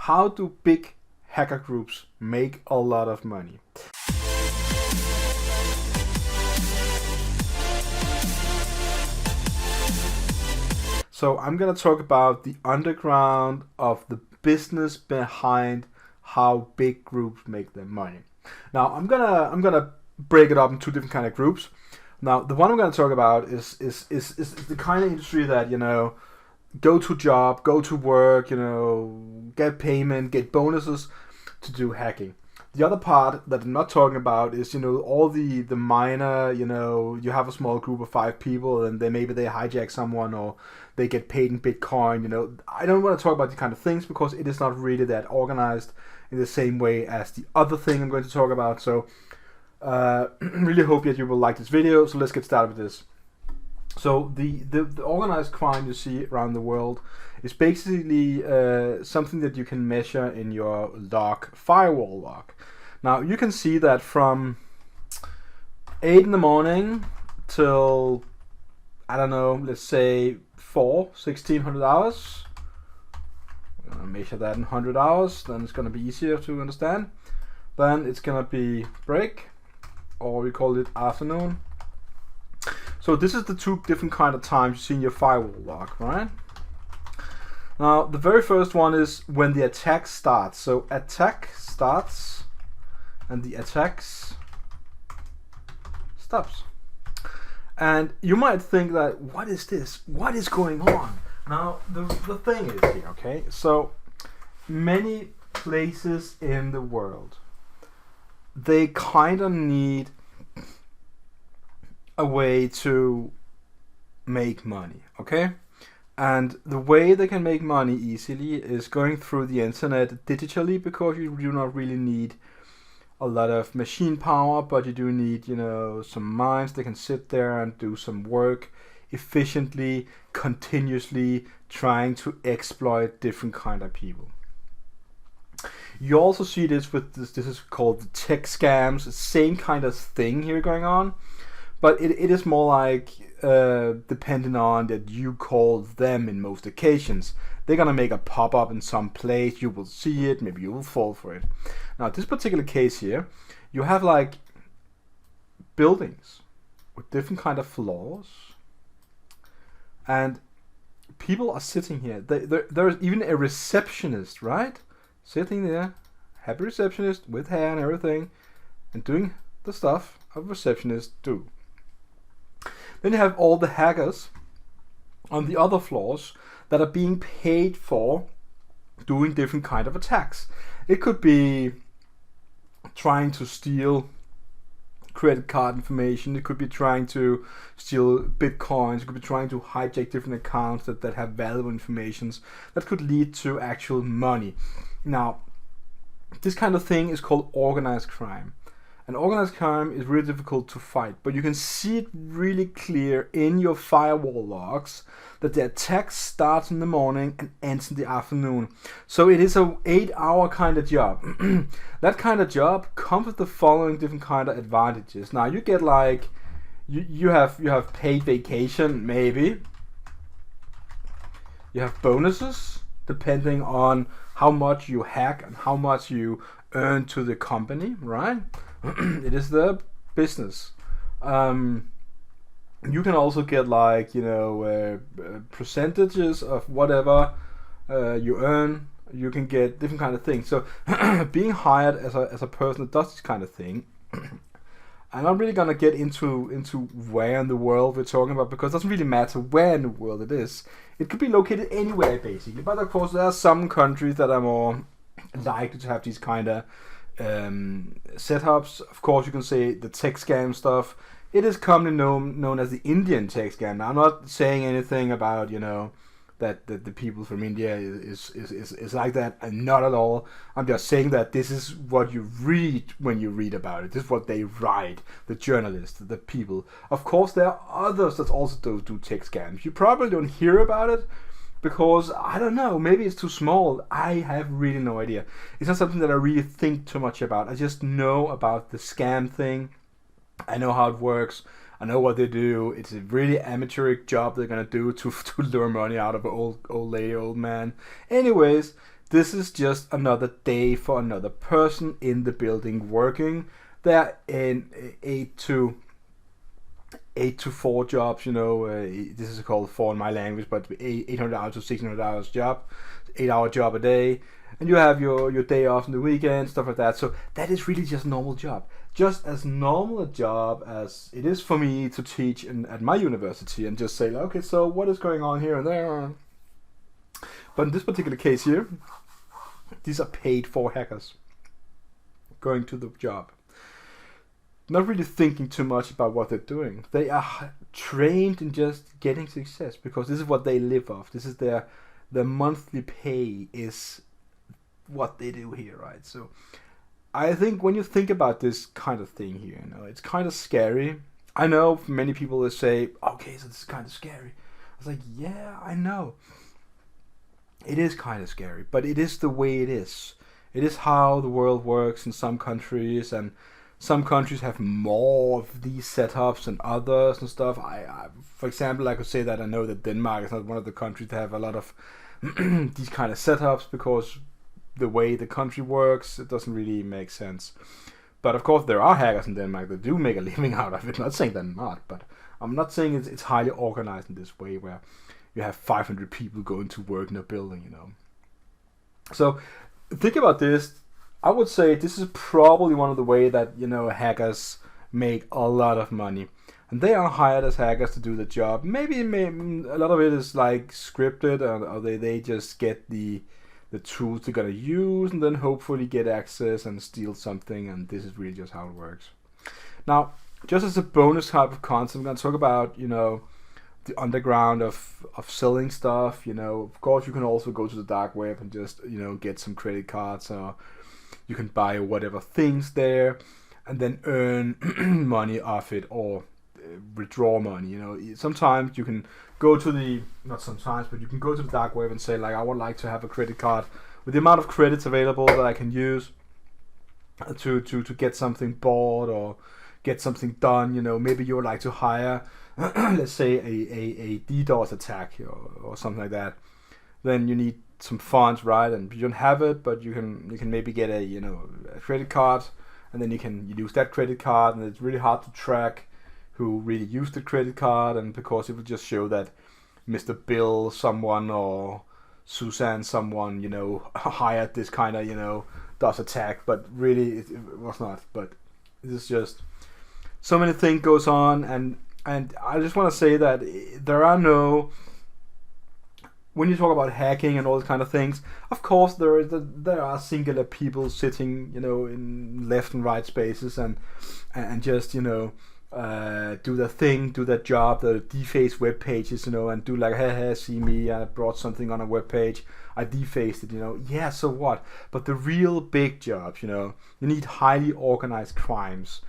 How do big hacker groups make a lot of money? So I'm gonna talk about the underground of the business behind how big groups make their money. Now I'm gonna break it up in two different kind of groups. Now the one I'm gonna talk about is the kind of industry that, you know, go to job, go to work, you know, get payment, get bonuses to do hacking. The other part that I'm not talking about is, you know, all the minor, you know, you have a small group of 5 people and maybe they hijack someone or they get paid in Bitcoin, you know. I don't want to talk about these kind of things because it is not really that organized in the same way as the other thing I'm going to talk about. So really hope that you will like this video. So let's get started with this. So the organized crime you see around the world is basically something that you can measure in your log, firewall log. Now you can see that from 8 in the morning till, I don't know, let's say 1600 hours. We're gonna measure that in 100 hours, then it's gonna be easier to understand. Then it's gonna be break, or we call it afternoon. So this is the 2 different kind of times you see in your firewall log, right? Now the very first one is when the attack starts. So attack starts and the attacks stops. And you might think that, what is this? What is going on? Now the thing is here, okay? So many places in the world, they kind of need a way to make money, okay? And the way they can make money easily is going through the internet digitally, because you do not really need a lot of machine power, but you do need, you know, some minds that can sit there and do some work efficiently, continuously, trying to exploit different kind of people. You also see this with this is called the tech scams, same kind of thing here going on. But it is more like depending on that you call them in most occasions. They're gonna make a pop-up in some place, you will see it, maybe you will fall for it. Now this particular case here, you have like buildings with different kind of floors, and people are sitting here. There's even a receptionist, right? Sitting there, happy receptionist with hair and everything, and doing the stuff a receptionist do. Then you have all the hackers on the other floors that are being paid for doing different kind of attacks. It could be trying to steal credit card information, it could be trying to steal bitcoins, it could be trying to hijack different accounts that have valuable information that could lead to actual money. Now, this kind of thing is called organized crime. And organized crime is really difficult to fight, but you can see it really clear in your firewall logs that the attack starts in the morning and ends in the afternoon. So it is a 8-hour kind of job. That kind of job comes with the following different kind of advantages. Now you get like, you have paid vacation, maybe. You have bonuses depending on how much you hack and how much you earn to the company, right? It is the business. You can also get like, you know, percentages of whatever you earn. You can get different kind of things. So being hired as a person that does this kind of thing, I'm not really gonna get into where in the world we're talking about, because it doesn't really matter where in the world it is. It could be located anywhere basically, but of course there are some countries that are more likely to have these kind of setups. Of course, you can say the tech scam stuff. It is commonly known as the Indian tech scam. Now, I'm not saying anything about, you know, that the people from India is like that, and not at all. I'm just saying that this is what you read when you read about it. This is what they write, the journalists, the people. Of course, there are others that also do tech scams. You probably don't hear about it, because, I don't know, maybe it's too small. I have really no idea. It's not something that I really think too much about. I just know about the scam thing. I know how it works. I know what they do. It's a really amateurish job they're gonna do to lure money out of an old lady, old man. Anyways, This is just another day for another person in the building working. They're in 8 to 4 jobs, this is called 4 in my language, but 800 hours to 600 hours job, 8-hour job a day, and you have your day off on the weekend, stuff like that. So that is really just a normal job, just as normal a job as it is for me to teach at my university and just say, okay, so what is going on here and there. But in this particular case here, these are paid for hackers going to the job, not really thinking too much about what they're doing. They are trained in just getting success because this is what they live off. This is their monthly pay is what they do here, right? So I think when you think about this kind of thing here, it's kind of scary. I know many people will say, okay, so this is kind of scary. I was like, yeah, I know. It is kind of scary, but it is the way it is. It is how the world works in some countries, and some countries have more of these setups than others and stuff. I for example, I could say that I know that Denmark is not one of the countries that have a lot of these kind of setups because the way the country works, it doesn't really make sense. But of course, there are hackers in Denmark that do make a living out of it. I'm not saying they're not, but I'm not saying it's highly organized in this way where you have 500 people going to work in a building, So think about this. I would say this is probably one of the way that, hackers make a lot of money. And they are hired as hackers to do the job. Maybe a lot of it is like scripted, or they just get the tools they're going to use and then hopefully get access and steal something. And this is really just how it works. Now, just as a bonus type of concept, I'm going to talk about, the underground of selling stuff. Of course, you can also go to the dark web and just, get some credit cards, or you can buy whatever things there and then earn money off it, or withdraw money. Sometimes you can go to not sometimes, but you can go to the dark web and say, like, I would like to have a credit card with the amount of credits available that I can use to get something bought or get something done. Maybe you would like to hire let's say a DDoS attack or something like that. Then you need some funds, right? And you don't have it, but you can maybe get a credit card, and then you use that credit card, and it's really hard to track who really used the credit card, and because it will just show that Mr. Bill someone or Susan someone hired this kind of DOS attack, but really it was not. But this is just so many things goes on, and I just want to say that there are no, when you talk about hacking and all these kind of things, of course there are singular people sitting, in left and right spaces and just, do their thing, do their job, the deface web pages, and do like, hey, see me, I brought something on a web page, I defaced it, yeah, so what? But the real big jobs, you need highly organized crimes.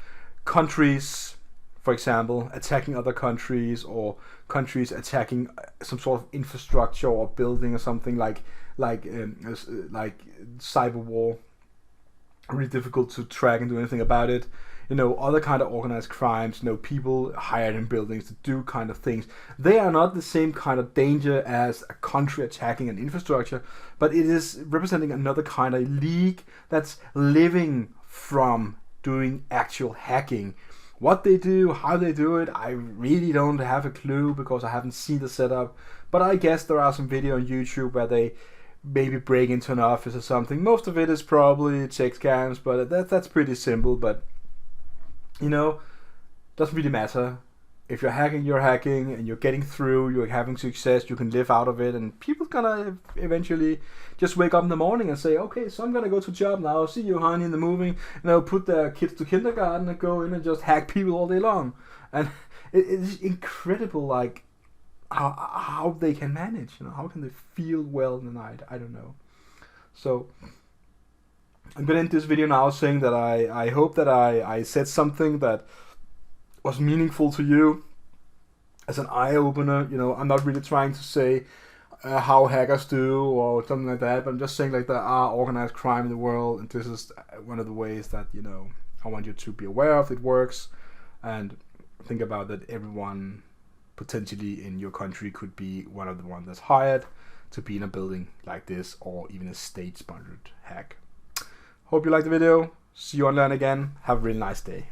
Countries, for example, attacking other countries, or countries attacking some sort of infrastructure or building or something like cyber war. Really difficult to track and do anything about it. Other kind of organized crimes, people hired in buildings to do kind of things. They are not the same kind of danger as a country attacking an infrastructure, but it is representing another kind of league that's living from doing actual hacking. What they do, how they do it, I really don't have a clue because I haven't seen the setup. But I guess there are some video on YouTube where they maybe break into an office or something. Most of it is probably check scams, but that's pretty simple. But doesn't really matter. If you're hacking, and you're getting through, you're having success, you can live out of it, and people's gonna eventually just wake up in the morning and say, okay, so I'm gonna go to job now, see you honey in the movie, put their kids to kindergarten and go in and just hack people all day long. And it's incredible, like, how they can manage, how can they feel well in the night, I don't know. So I'm gonna end this video now saying that I hope that I said something that was meaningful to you as an eye-opener. I'm not really trying to say how hackers do or something like that, but I'm just saying, like, there are organized crime in the world, and this is one of the ways that I want you to be aware of. It works, and think about that everyone potentially in your country could be one of the ones that's hired to be in a building like this, or even a state-sponsored hack. Hope you liked the video. See you online again. Have a really nice day.